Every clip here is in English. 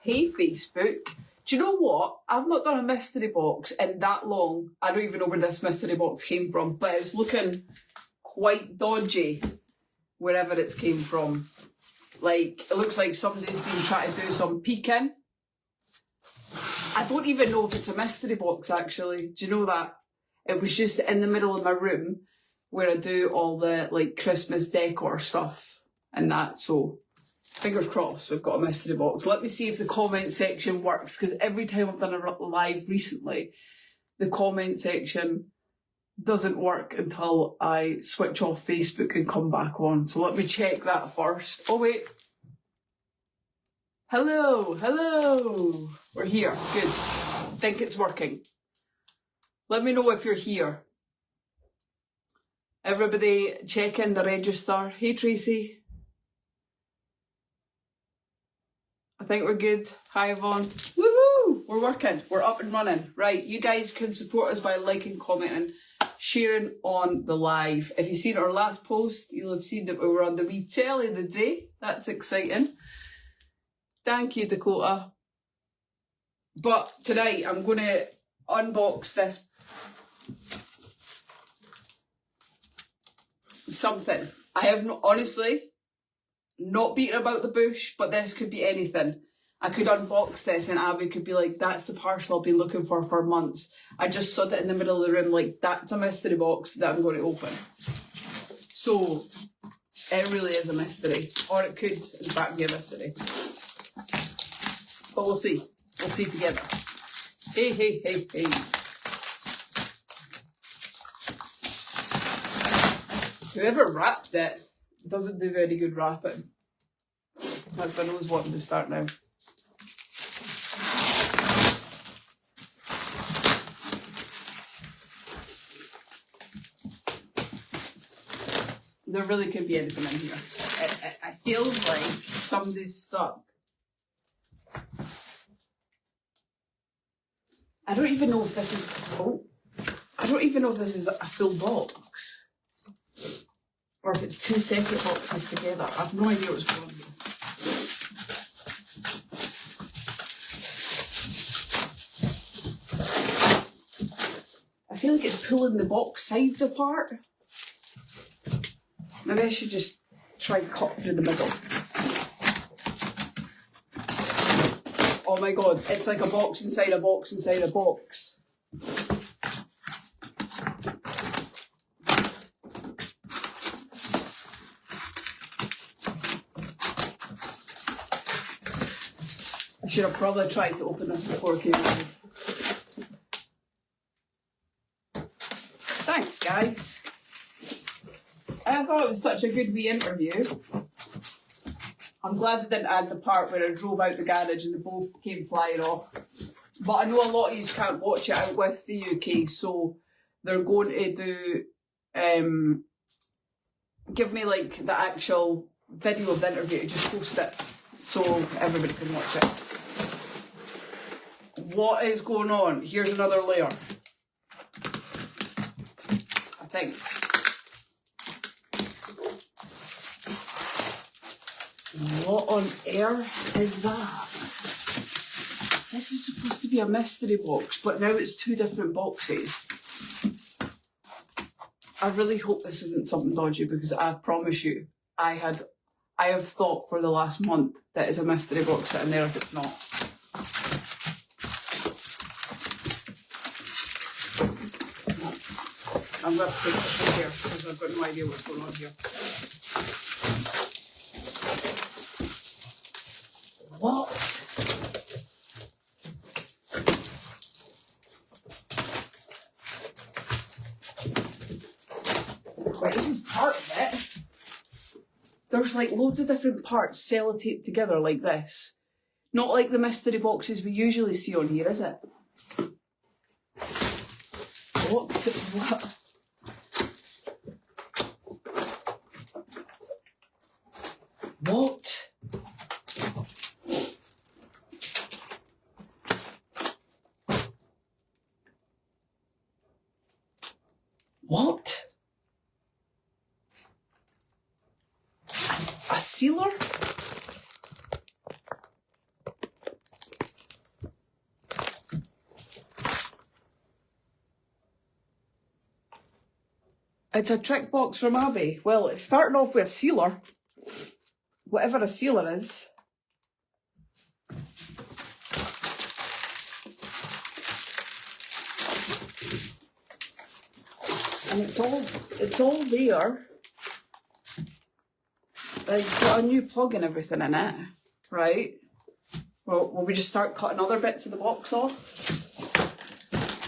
Hey Facebook, do you know what? I've not done a mystery box in that long. I don't even know where this mystery box came from, but it's looking quite dodgy wherever it's came from. Like, it looks like somebody's been trying to do some peeking. I don't even know if it's a mystery box actually. Do you know that? It was just in the middle of my room where I do all the like Christmas decor stuff and that, so fingers crossed we've got a mystery box. Let me see if the comment section works, because every time I've done a live recently, the comment section doesn't work until I switch off Facebook and come back on. So let me check that first. Oh wait. Hello. We're here. Good. Think it's working. Let me know if you're here. Everybody check in the register. Hey Tracy. I think we're good. Hi Yvonne. Woohoo! We're working. We're up and running. Right, you guys can support us by liking, commenting, sharing on the live. If you've seen our last post, you'll have seen that we were on the wee telly the day. That's exciting. Thank you, Dakota. But tonight I'm going to unbox this something. I have not, honestly, not beaten about the bush, but this could be anything. I could unbox this and Abbie could be like, that's the parcel I've been looking for months. I just sat it in the middle of the room like, that's a mystery box that I'm going to open. So, it really is a mystery. Or it could, in fact, be a mystery. But we'll see. We'll see together. Hey. Whoever wrapped it doesn't do very good wrapping. That's my nose wanting to start now. There really could be anything in here. It feels like somebody's stuck. I don't even know if this is. I don't even know if this is a full box. Or if it's two separate boxes together. I have no idea what's going on here. I feel like it's pulling the box sides apart. Maybe I should just try and cut through the middle. Oh my god, it's like a box inside a box inside a box. I should have probably tried to open this before I came in. Thanks, guys. I thought it was such a good wee interview. I'm glad they didn't add the part where I drove out the garage and they both came flying off. But I know a lot of you can't watch it out with the UK, so they're going to do give me like the actual video of the interview, just post it so everybody can watch it. What is going on? Here's another layer. I think. What on earth is that? This is supposed to be a mystery box, but now it's two different boxes. I really hope this isn't something dodgy, because I promise you, I have thought for the last month that it's a mystery box sitting there if it's not. I'm going to take it from here because I've got no idea what's going on here. What? Wait, this is part of it. There's like loads of different parts sellotaped together like this. Not like the mystery boxes we usually see on here, is it? What? What? What? A sealer? It's a trick box from Abbie. Well, it's starting off with a sealer. Whatever a sealer is. And it's all there. It's got a new plug and everything in it, right? Well, will we just start cutting other bits of the box off?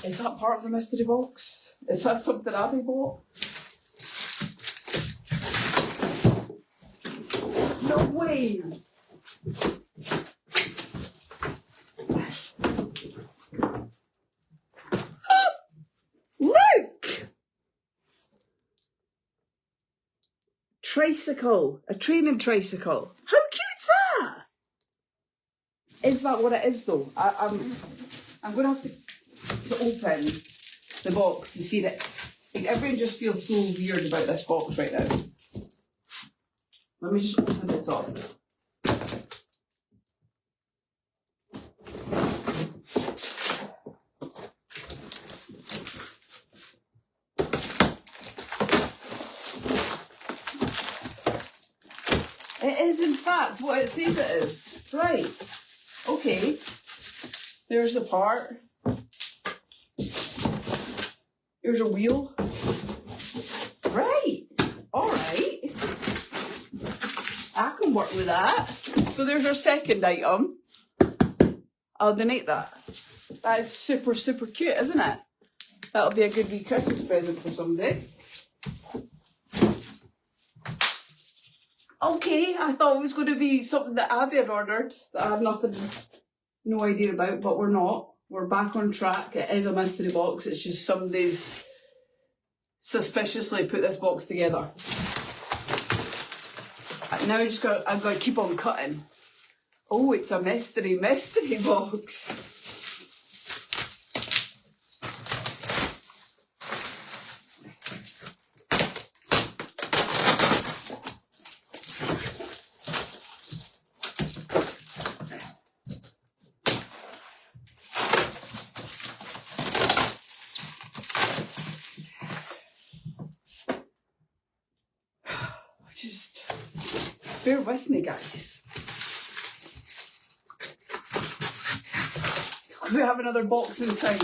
Is that part of the mystery box? Is that something Abbie bought? No way! Look! Tricycle. A training tricycle. How cute's that? Is that what it is though? I'm going to have to open the box to see that. Like, everyone just feels so weird about this box right now. Let me just open the top. It is in fact what it says it is. Right. Okay. There's the part. Here's a wheel. Right. Alright. I can work with that. So there's our second item. I'll donate that. That is super, super cute, isn't it? That'll be a good wee Christmas present for somebody. Okay, I thought it was going to be something that Abbie had ordered that I had no idea about, but we're not. We're back on track. It is a mystery box. It's just somebody's suspiciously put this box together. Now I've got to keep on cutting. Oh, it's a mystery box. Just bear with me, guys. We have another box inside.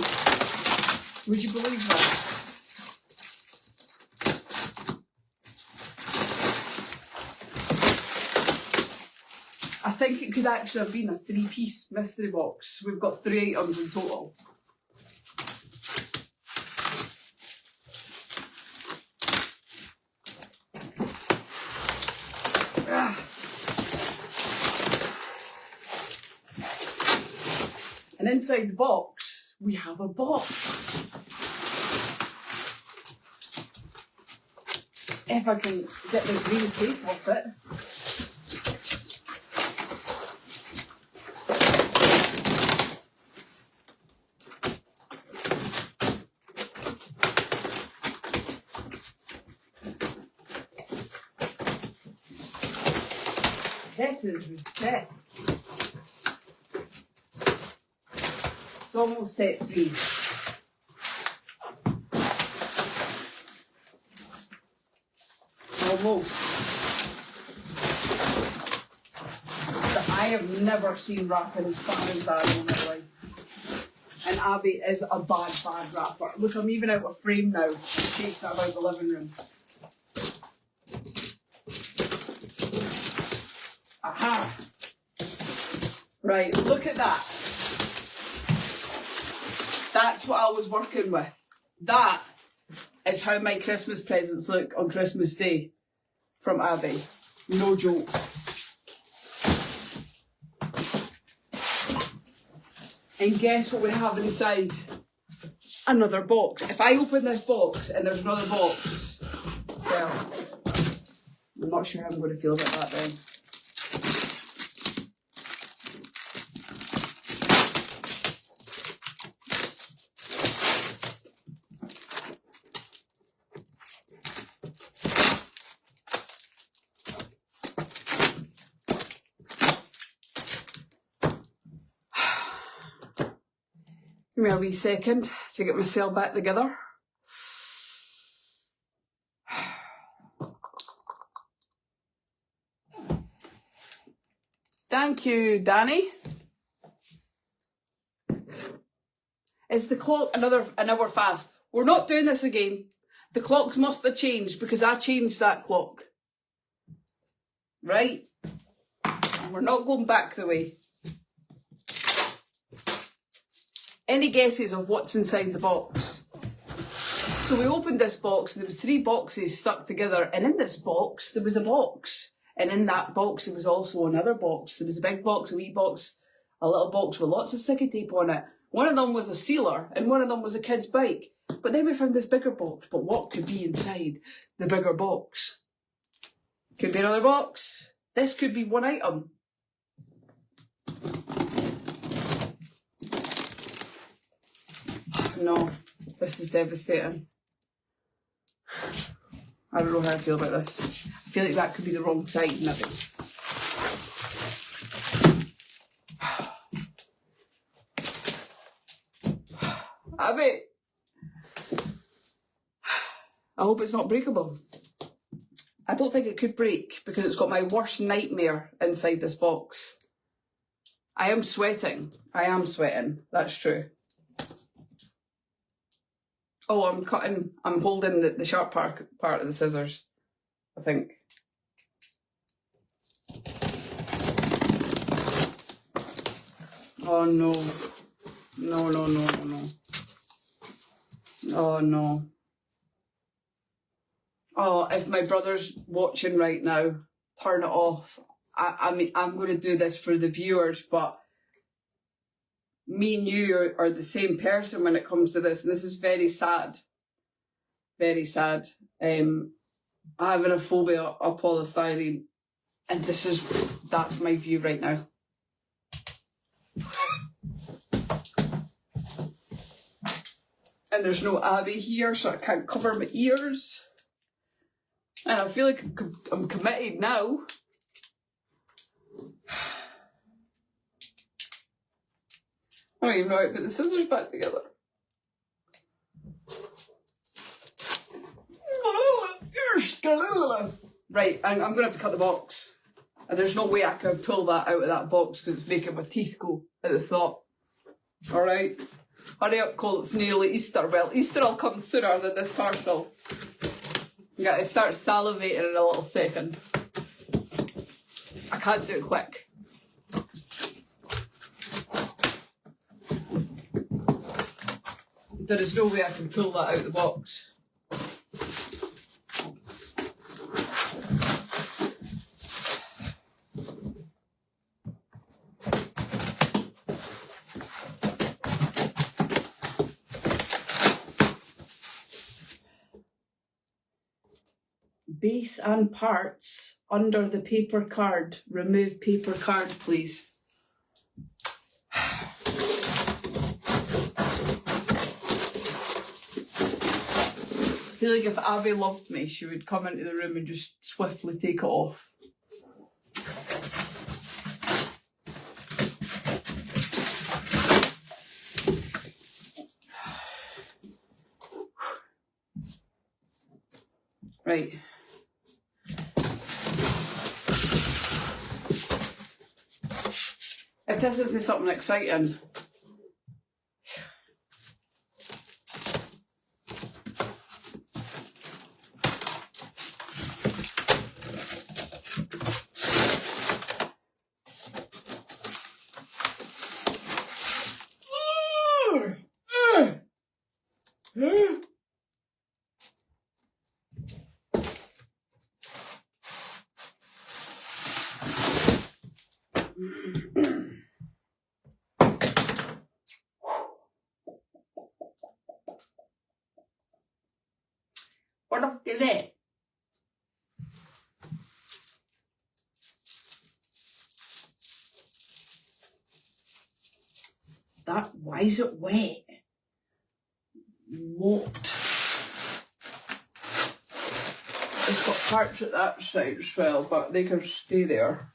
Would you believe that? I think it could actually have been a 3-piece mystery box. We've got 3 items in total. And inside the box, we have a box. If I can get the green tape off it. This is set. It's almost set free. Almost. But I have never seen wrapping as bad as that in my life. And Abbie is a bad rapper. Look, I'm even out of frame now, chasing about the living room. Aha! Right, look at that. That's what I was working with. That is how my Christmas presents look on Christmas Day from Abbie. No joke. And guess what we have inside? Another box. If I open this box and there's another box, well, I'm not sure how I'm going to feel about that then. Give me a wee second to get myself back together. Thank you, Danny. Is the clock an hour fast? We're not doing this again. The clocks must have changed because I changed that clock. Right? We're not going back the way. Any guesses of what's inside the box? So we opened this box, there was 3 boxes stuck together, and in this box there was a box. And in that box there was also another box. There was a big box, a wee box, a little box with lots of sticky tape on it. One of them was a sealer and one of them was a kid's bike. But then we found this bigger box. But what could be inside the bigger box? Could be another box. This could be one item. No, this is devastating. I don't know how I feel about this. I feel like that could be the wrong side and that is. Abbie! I hope it's not breakable. I don't think it could break because it's got my worst nightmare inside this box. I am sweating. I am sweating. That's true. Oh, I'm holding the sharp part of the scissors, I think. Oh no. No, no, no, no, no. Oh no. Oh, if my brother's watching right now, turn it off. I mean, I'm going to do this for the viewers, but me and you are the same person when it comes to this. And this is very sad. Very sad. I'm having a phobia of polystyrene. And that's my view right now. And there's no Abbie here, so I can't cover my ears. And I feel like I'm committed now. I don't even know how to put the scissors back together. Right, I'm going to have to cut the box. And there's no way I can pull that out of that box because it's making my teeth go at the thought. Alright? Hurry up, Cole, it's nearly Easter. Well, Easter will come sooner than this parcel. You gotta start salivating in a little second. I can't do it quick. There is no way I can pull that out of the box. Base and parts under the paper card. Remove paper card, please. I feel like if Abbie loved me, she would come into the room and just swiftly take it off. Right. If this isn't something exciting. What the f is it? Why is it wet? What? It's got parts at that side as well, but they can stay there.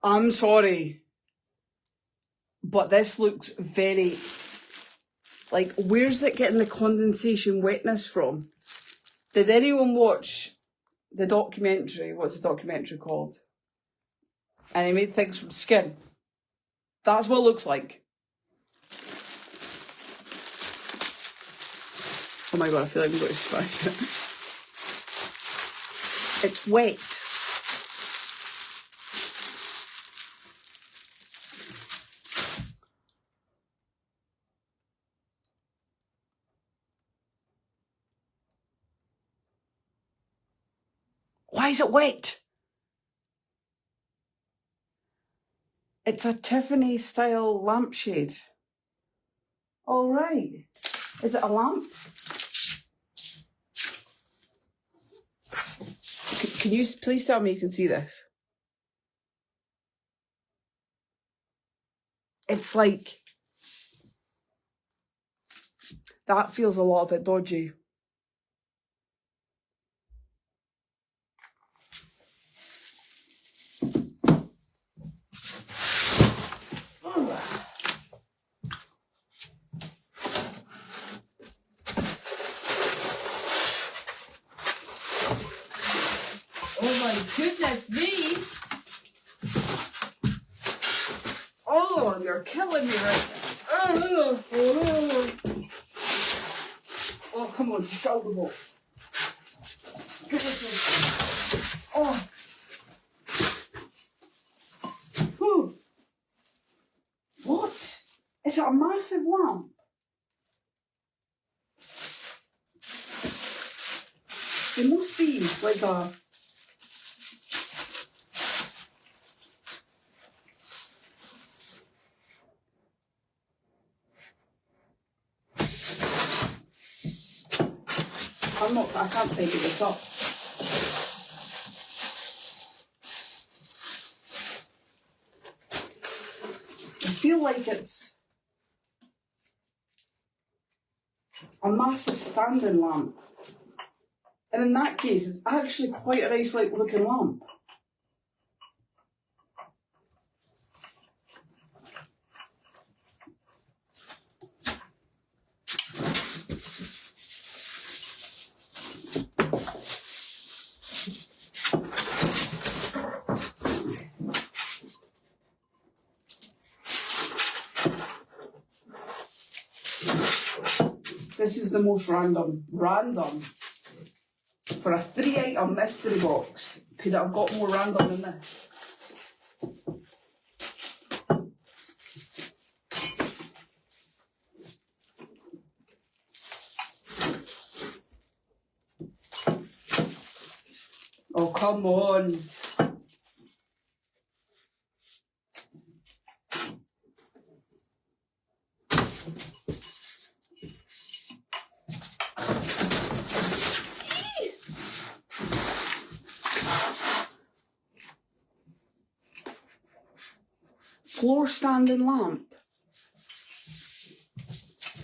I'm sorry, but this looks very, like, where's it getting the condensation wetness from? Did anyone watch the documentary? What's the documentary called? And he made things from skin. That's what it looks like. Oh my god, I feel like I'm going to smash it. It's wet. Why is it wet? It's a Tiffany style lampshade. All right. Is it a lamp? Can you please tell me you can see this? It's like, that feels a little bit dodgy. Oh my goodness me! Oh, you're killing me right now. Oh, come on, just out the box. Oh. Whew. What? Is it a massive lamp? It must be like a... I can't figure this up. I feel like it's a massive standing lamp. And in that case, it's actually quite a nice looking lamp. This is the most random. For a 3-item mystery box, could it have got more random than this? Oh, come on. Floor standing lamp.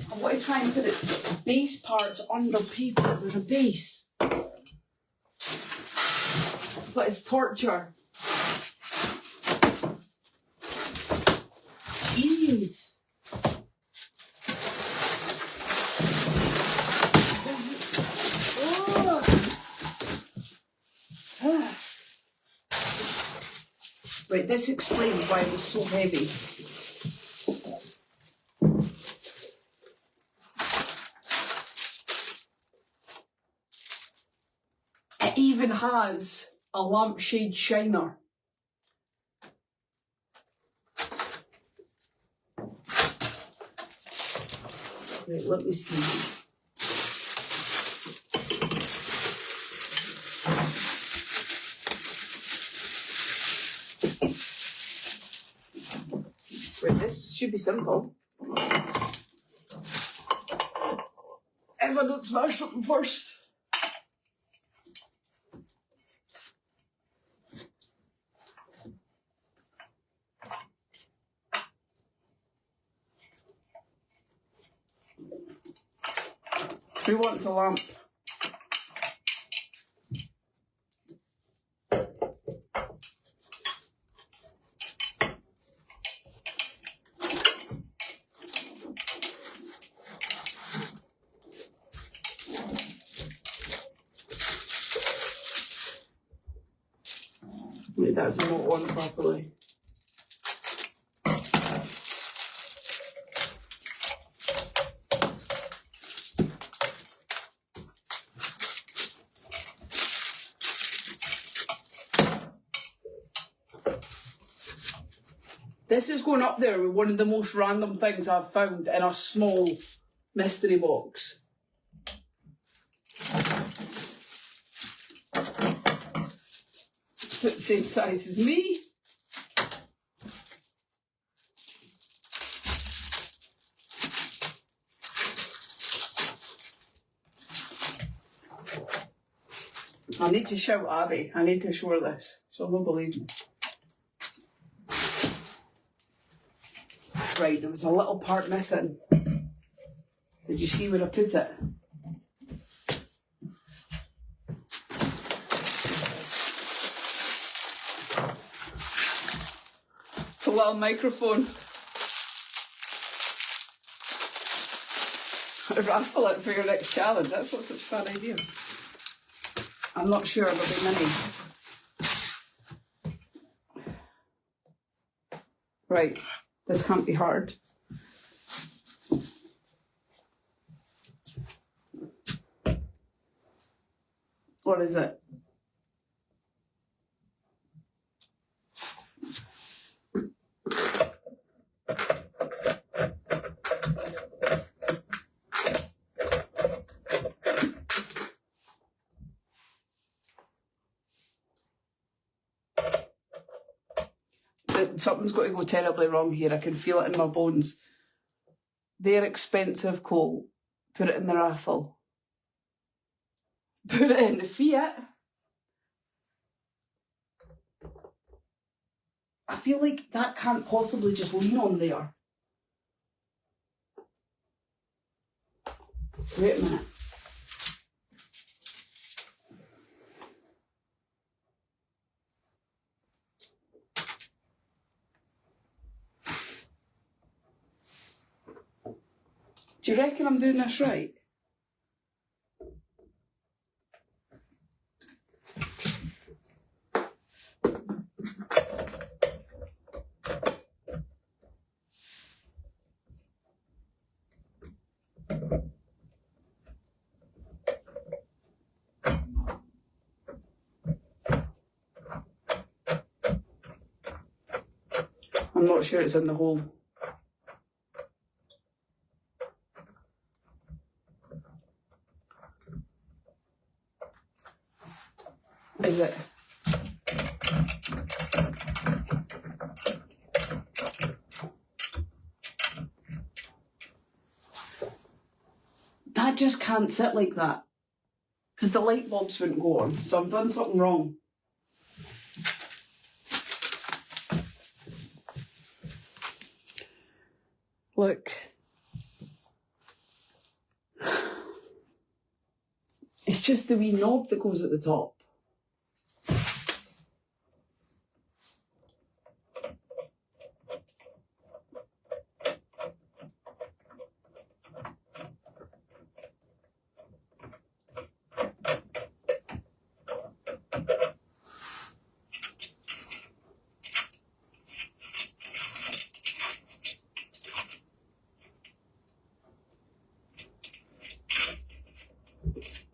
I want to try and put its base parts under paper. There's a base. But it's torture. Jeez. Right, this explains why it was so heavy. It even has a lampshade shiner. Right, let me see. Right, this should be simple. If I don't smash something first. Who wants a lamp? Maybe that's not on properly. This is going up there with one of the most random things I've found in a small mystery box. It's the same size as me. I need to shout Abbie. I need to show her this. She'll not believe me. Right, there was a little part missing. Did you see where I put it? It's a little microphone. Raffle it for your next challenge. That's not such a fun idea. I'm not sure there'll be many. Right, this can't be hard. What is it? Something's got to go terribly wrong here. I can feel it in my bones. They're expensive coal. Put it in the raffle. Put it in the Fiat. I feel like that can't possibly just lean on there. Wait a minute. Do you reckon I'm doing this right? I'm not sure it's in the hole. Is it? That just can't sit like that. Because the light bulbs wouldn't go on. So I've done something wrong. Look. It's just the wee knob that goes at the top.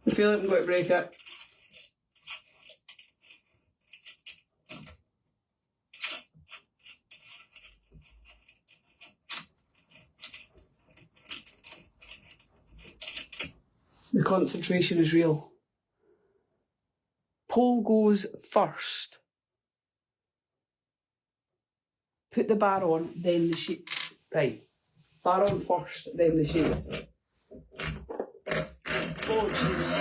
I feel like I'm going to break it. The concentration is real. Pole goes first. Put the bar on, then the sheet. Right. Bar on first, then the sheet. Oh, Jesus.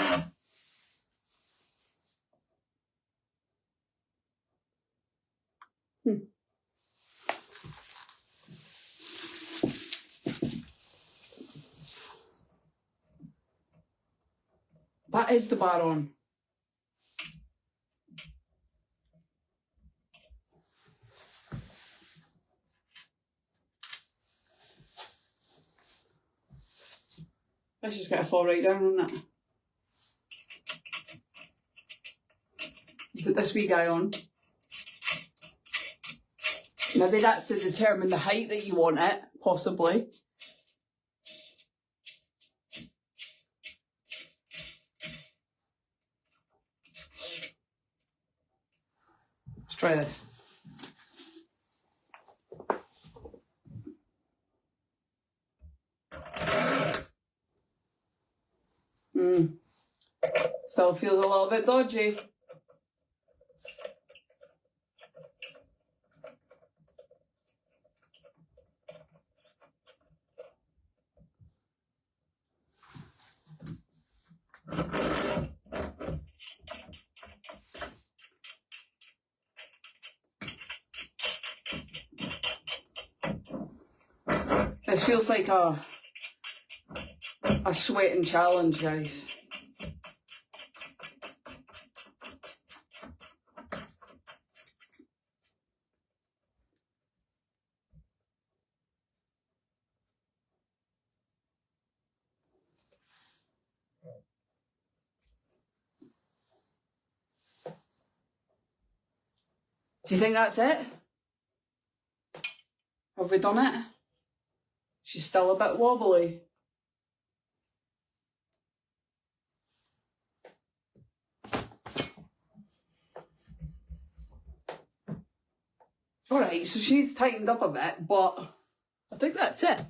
That is the bar on. That's just going to fall right down, isn't it? Put this wee guy on. Maybe that's to determine the height that you want it, possibly. Let's try this. Still feels a little bit dodgy. This feels like a sweating challenge, guys. Do you think that's it? Have we done it? She's still a bit wobbly. Alright, so she's tightened up a bit, but I think that's it.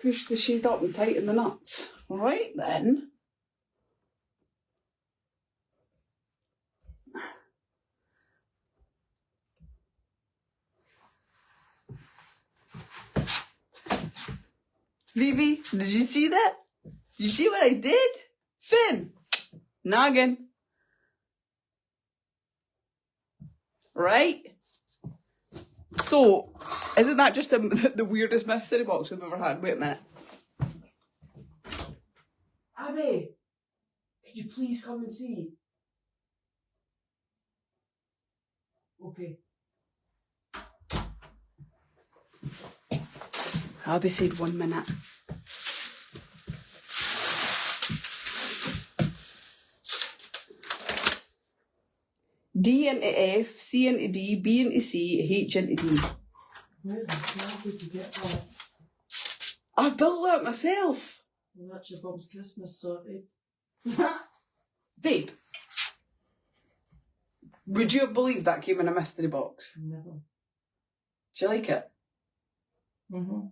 Push the shade up and tighten the nuts. Alright then. Vivi, did you see that? Did you see what I did? Finn, noggin. Right? So, isn't that just the weirdest mystery box we've ever had? Wait a minute. Abbie, could you please come and see? Okay. Abbie said 1 minute. D into F, C into D, B into C, H into D. Where the hell did you get that? I built that myself. Well, that's your mum's Christmas sorted. Babe, would you have believed that came in a mystery box? Never. Do you like it? Mm-hmm.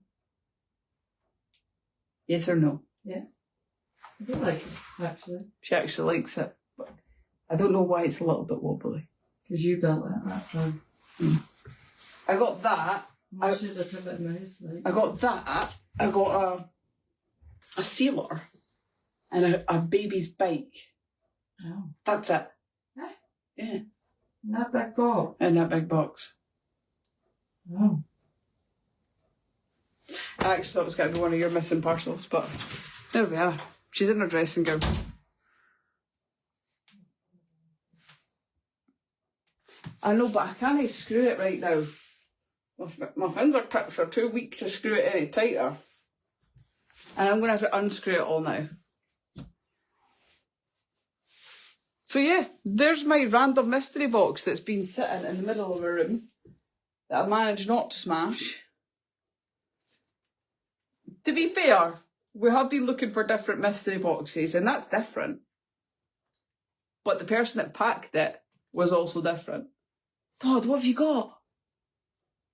Yes or no? Yes. I do like it, actually. She actually likes it. But I don't know why it's a little bit wobbly. Because you built it, that's why. I got that. I should have took it in my house, like. I got that. I got a sealer and a baby's bike. Oh. That's it. Eh? Yeah. In that big box? In that big box. Oh. I actually thought it was going to be one of your missing parcels, but there we are. She's in her dressing gown. I know, but I can't screw it right now. My fingertips are too weak to screw it any tighter. And I'm going to have to unscrew it all now. So yeah, there's my random mystery box that's been sitting in the middle of a room that I managed not to smash. To be fair, we have been looking for different mystery boxes, and that's different. But the person that packed it was also different. Todd, what have you got?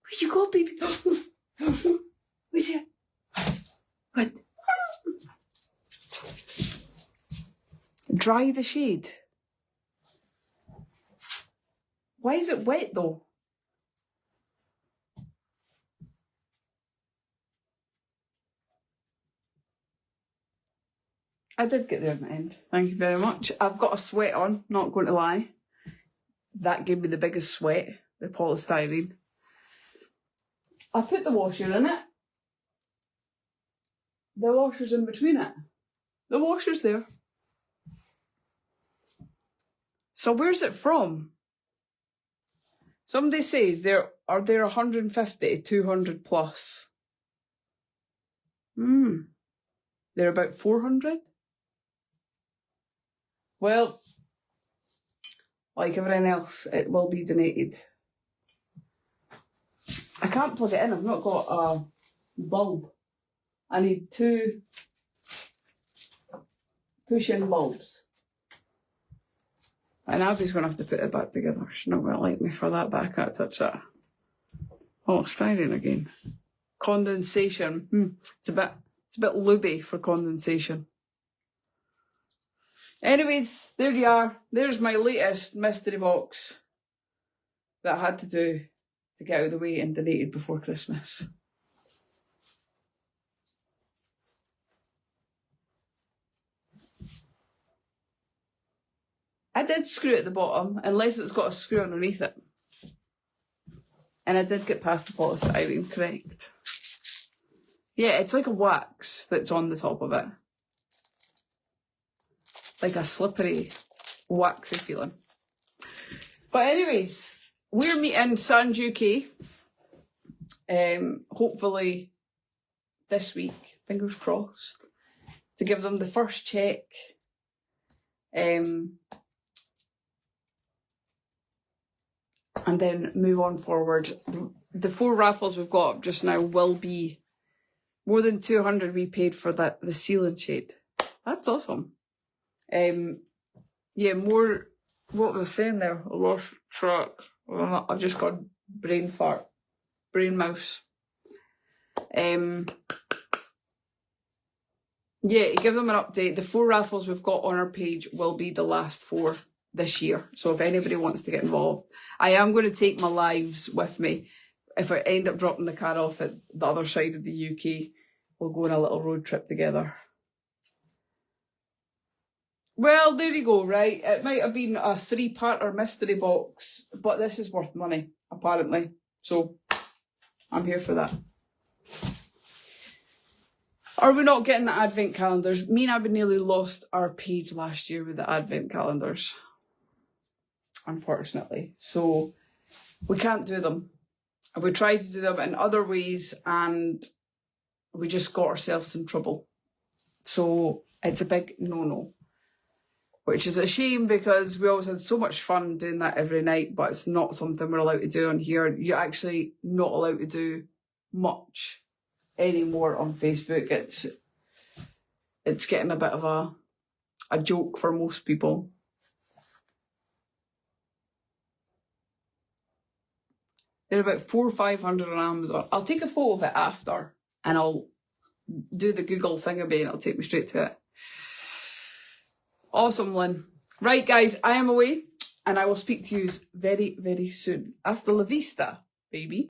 What you got, baby? What's it? What? Dry the shade. Why is it wet though? I did get there in the end. Thank you very much. I've got a sweat on, not going to lie. That gave me the biggest sweat, the polystyrene. I put the washer in it. The washer's in between it. The washer's there. So where's it from? Somebody says there 150 to 200 plus. They're about 400? Well, like everything else, it will be donated. I can't plug it in, I've not got a bulb. I need 2 push-in bulbs. And Abbie's going to have to put it back together. She's not going to like me for that, but I can't touch it. Oh, it's styrene again. Condensation. It's a bit looby for condensation. Anyways, there you are. There's my latest mystery box that I had to do to get out of the way and donated before Christmas. I did screw it at the bottom, unless it's got a screw underneath it. And I did get past the polystyrene, correct. Yeah, it's like a wax that's on the top of it. Like a slippery, waxy feeling. But anyways, we're meeting Sans UK. Hopefully this week, fingers crossed, to give them the first check. And then move on forward. The 4 raffles we've got up just now will be more than 200 we paid for the ceiling shade. That's awesome. Yeah, more, what was I saying there? I lost track. I just got brain fart. Brain mouse. Yeah, to give them an update, the 4 raffles we've got on our page will be the last 4 this year. So if anybody wants to get involved, I am going to take my lives with me. If I end up dropping the car off at the other side of the UK, we'll go on a little road trip together. Well, there you go, right? It might have been a 3-parter mystery box, but this is worth money, apparently. So I'm here for that. Are we not getting the advent calendars? Me and Abbie nearly lost our page last year with the advent calendars, unfortunately. So we can't do them. We tried to do them in other ways and we just got ourselves in trouble. So it's a big no-no, which is a shame because we always had so much fun doing that every night, but it's not something we're allowed to do on here. You're actually not allowed to do much anymore on Facebook. It's getting a bit of a joke for most people. They're about 400 or 500 on Amazon. I'll take a photo of it after and I'll do the Google thingamay and it'll take me straight to it. Awesome, Lynn. Right, guys, I am away and I will speak to you very, very soon. Hasta la vista, baby.